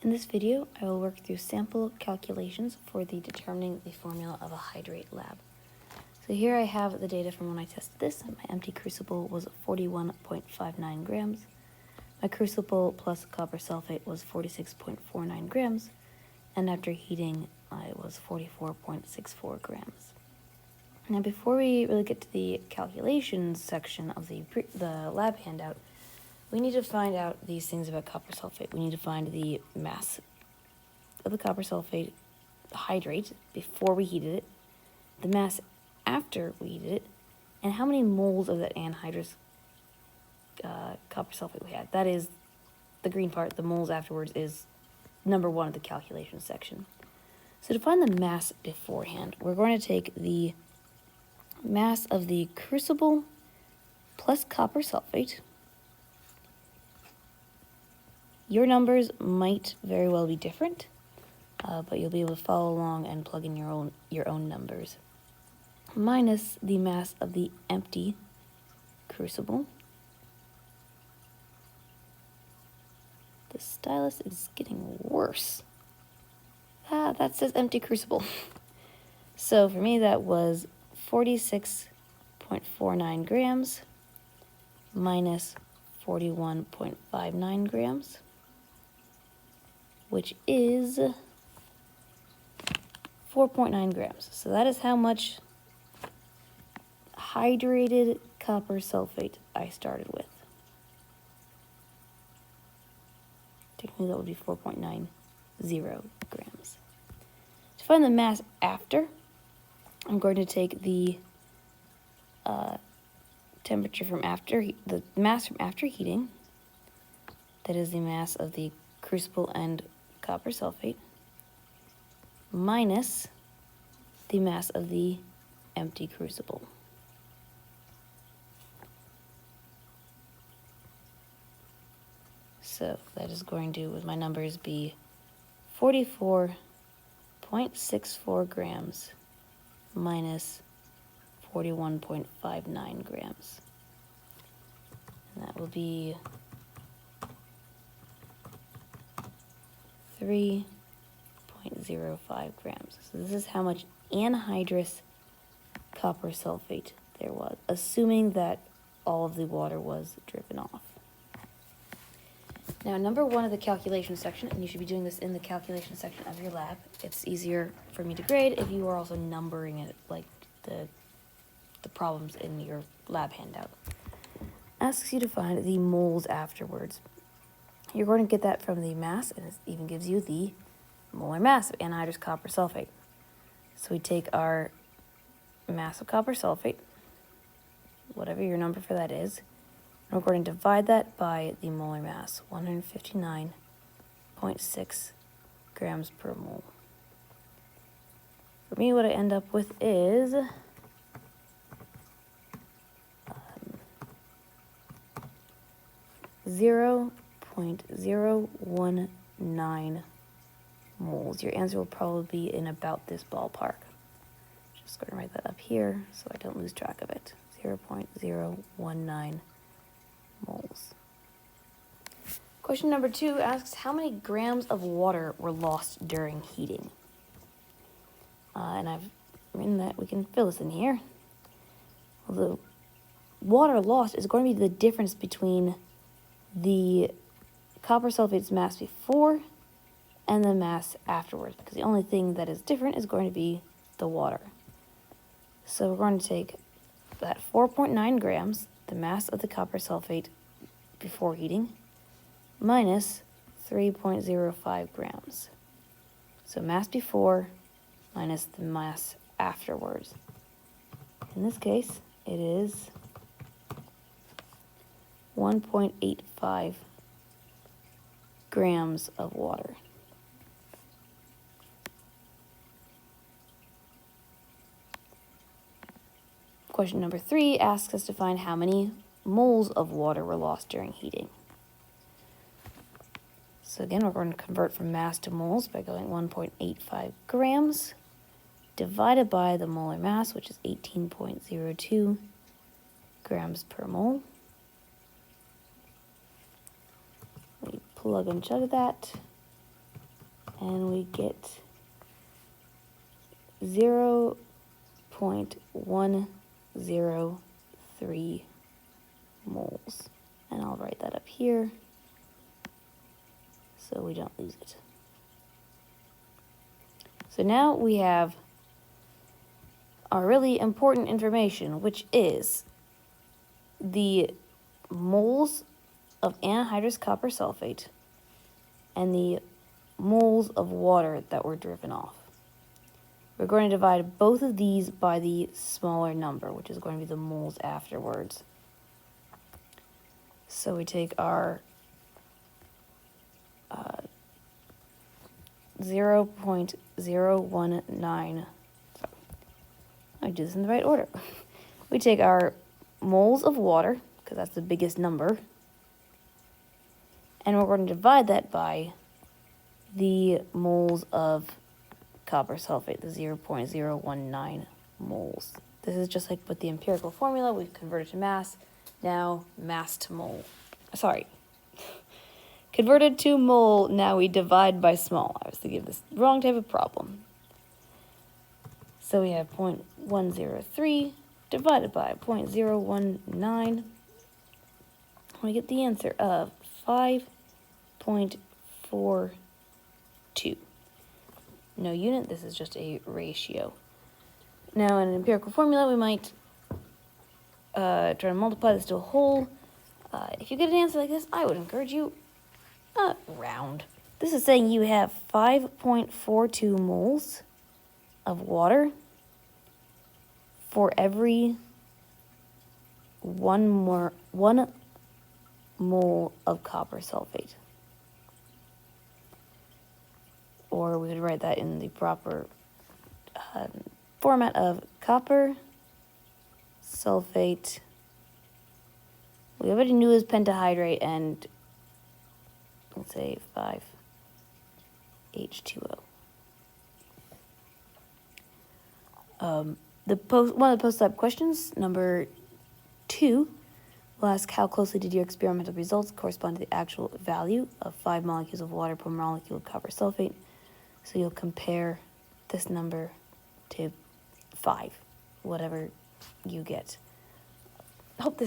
In this video, I will work through sample calculations for determining the formula of a hydrate lab. So here I have the data from when I tested this. My empty crucible was 41.59 grams. My crucible plus copper sulfate was 46.49 grams. And after heating, it was 44.64 grams. Now before we really get to the calculations section of the lab handout, we need to find out these things about copper sulfate. We need to find the mass of the copper sulfate hydrate before we heated it, the mass after we heated it, and how many moles of that anhydrous copper sulfate we had. That is the green part. The moles afterwards is number one of the calculation section. So to find the mass beforehand, we're going to take the mass of the crucible plus copper sulfate. Your numbers might very well be different, but you'll be able to follow along and plug in your own numbers. Minus the mass of the empty crucible. The stylus is getting worse. That says empty crucible. So for me, that was 46.49 grams minus 41.59 grams, which is 4.9 grams. So that is how much hydrated copper sulfate I started with. Technically, that would be 4.90 grams. To find the mass after, I'm going to take the temperature from the mass from after heating. That is the mass of the crucible and copper sulfate minus the mass of the empty crucible. So that is going to, with my numbers, be 44.64 grams minus 41.59 grams. And that will be 3.05 grams. So this is how much anhydrous copper sulfate there was, assuming that all of the water was driven off. Now, number one of the calculation section, and you should be doing this in the calculation section of your lab. It's easier for me to grade if you are also numbering it like the problems in your lab handout. Asks you to find the moles afterwards. You're going to get that from the mass, and it even gives you the molar mass of anhydrous copper sulfate. So we take our mass of copper sulfate, whatever your number for that is, and we're going to divide that by the molar mass, 159.6 grams per mole. For me, what I end up with is 0.019 moles. Your answer will probably be in about this ballpark. Just going to write that up here so I don't lose track of it. 0.019 moles. Question number 2 asks, how many grams of water were lost during heating? And I've written that we can fill this in here. Well, the water lost is going to be the difference between the copper sulfate's mass before and the mass afterwards, because the only thing that is different is going to be the water. So we're going to take that 4.9 grams, the mass of the copper sulfate before heating, minus 3.05 grams. So mass before minus the mass afterwards. In this case, it is 1.85 grams of water. Question number 3 asks us to find how many moles of water were lost during heating. So again, we're going to convert from mass to moles by going 1.85 grams divided by the molar mass, which is 18.02 grams per mole. We plug and chug that. and we get 0.103 moles. And I'll write that up here so we don't lose it. So now we have our really important information, which is the moles of anhydrous copper sulfate and the moles of water that were driven off. We're going to divide both of these by the smaller number, which is going to be the moles afterwards. So we take our 0.019, I do this in the right order. We take our moles of water, because that's the biggest number, and we're going to divide that by the moles of copper sulfate, the 0.019 moles. This is just like with the empirical formula. We've converted to mass. Now mass to mole. Sorry. Converted to mole, now we divide by small. I was thinking of this wrong type of problem. So we have 0.103 divided by 0.019. We get the answer of 5.42. No unit, this is just a ratio. Now in an empirical formula, we might try to multiply this to a whole. If you get an answer like this, I would encourage you round. This is saying you have 5.42 moles of water for every one mole of copper sulfate. Or we could write that in the proper format of copper sulfate. We already knew it was pentahydrate, and let's say 5H2O. One of the post-lab questions, number 2, will ask how closely did your experimental results correspond to the actual value of 5 molecules of water per molecule of copper sulfate. So you'll compare this number to 5, whatever you get. Hope this